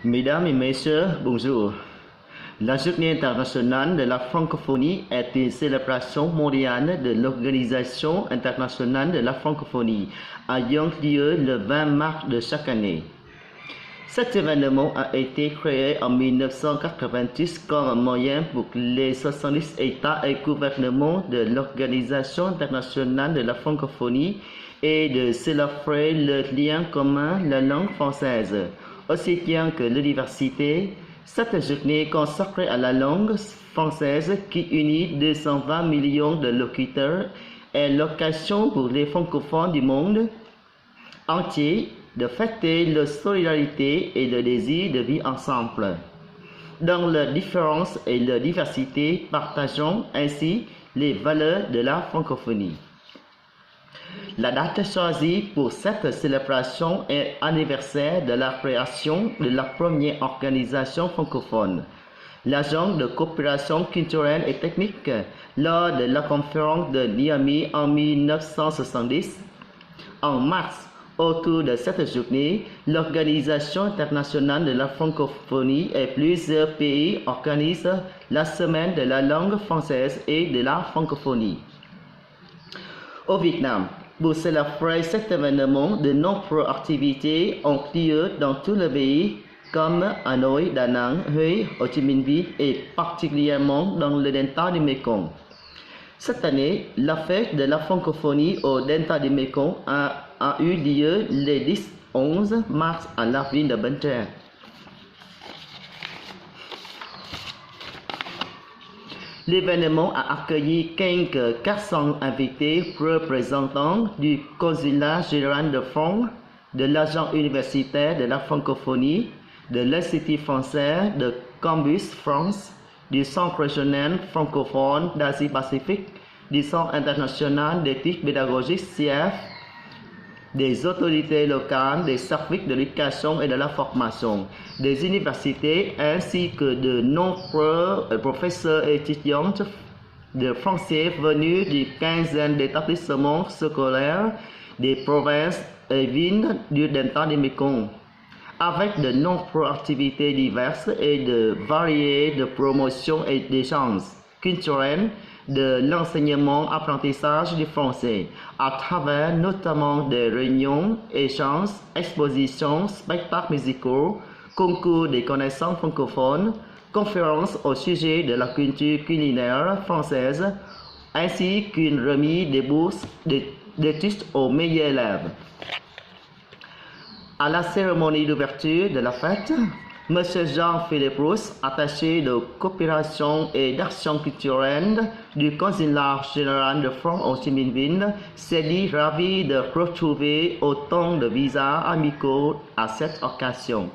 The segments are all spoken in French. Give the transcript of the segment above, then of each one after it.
Mesdames et messieurs, bonjour. La Journée internationale de la francophonie est une célébration mondiale de l'Organisation internationale de la francophonie, ayant lieu le 20 mars de chaque année. Cet événement a été créé en 1990 comme un moyen pour les 70 États et gouvernements de l'Organisation internationale de la francophonie et de célébrer le lien commun, la langue française, aussi bien que l'université. Cette journée consacrée à la langue française qui unit 220 millions de locuteurs est l'occasion pour les francophones du monde entier de fêter leur solidarité et le désir de vivre ensemble. Dans leur différence et leur diversité, partageons ainsi les valeurs de la francophonie. La date choisie pour cette célébration est l'anniversaire de la création de la première organisation francophone, l'Agence de coopération culturelle et technique, lors de la conférence de Niamey en 1970. En mars, autour de cette journée, l'Organisation internationale de la francophonie et plusieurs pays organisent la semaine de la langue française et de la francophonie. Au Vietnam, pour célébrer cet événement, de nombreuses activités ont lieu dans tout le pays, comme Hanoi, Da Nang, Huế, Ho Chi Minh Ville et particulièrement dans le delta du Mekong. Cette année, la fête de la francophonie au delta du Mekong a eu lieu le 10-11 mars à la ville de Bến Tre. L'événement a accueilli quelques 400 invités représentants du Consulat général de France, de l'Agence universitaire de la francophonie, de l'Institut français de Campus France, du Centre régional francophone d'Asie-Pacifique, du Centre international d'études pédagogiques CIEF, des autorités locales, des services de l'éducation et de la formation, des universités ainsi que de nombreux professeurs et étudiants de français venus d'une quinzaine d'établissements scolaires des provinces et villes du delta du Mekong, avec de nombreuses activités diverses et de variées de promotion et d'échanges culturels, de l'enseignement-apprentissage du français, à travers notamment des réunions, échanges, expositions, spectacles musicaux, concours des connaissances francophones, conférences au sujet de la culture culinaire française, ainsi qu'une remise des bourses d'études aux meilleurs élèves. À la cérémonie d'ouverture de la fête, M. Jean-Philippe Rousse, attaché de coopération et d'action culturelle du Consulat général de France au Ho Chi Minh Ville, s'est dit ravi de retrouver autant de visas amicaux à cette occasion.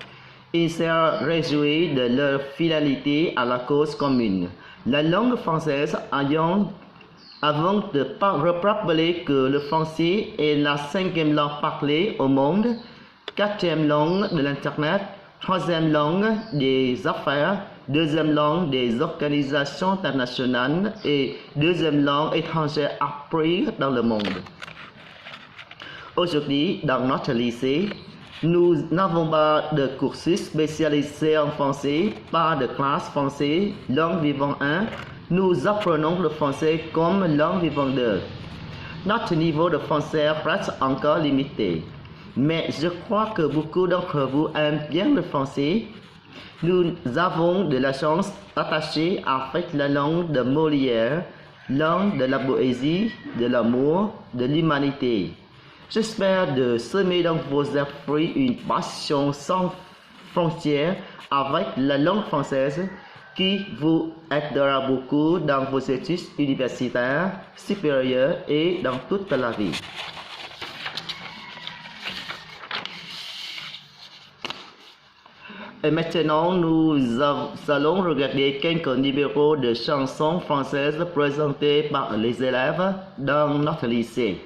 Il s'est réjoui de leur fidélité à la cause commune. La langue française avant de rappeler que le français est la 5e langue parlée au monde, 4e langue de l'Internet, 3e langue des affaires, 2e langue des organisations internationales et 2e langue étrangère apprise dans le monde. Aujourd'hui, dans notre lycée, nous n'avons pas de cursus spécialisé en français, pas de classe français, langue vivante 1. Nous apprenons le français comme langue vivante 2. Notre niveau de français reste encore limité. Mais je crois que beaucoup d'entre vous aiment bien le français. Nous avons de la chance d'attacher avec la langue de Molière, langue de la poésie, de l'amour, de l'humanité. J'espère de semer dans vos esprits une passion sans frontières avec la langue française qui vous aidera beaucoup dans vos études universitaires, supérieures et dans toute la vie. Et maintenant, nous allons regarder quelques numéros de chansons françaises présentées par les élèves dans notre lycée.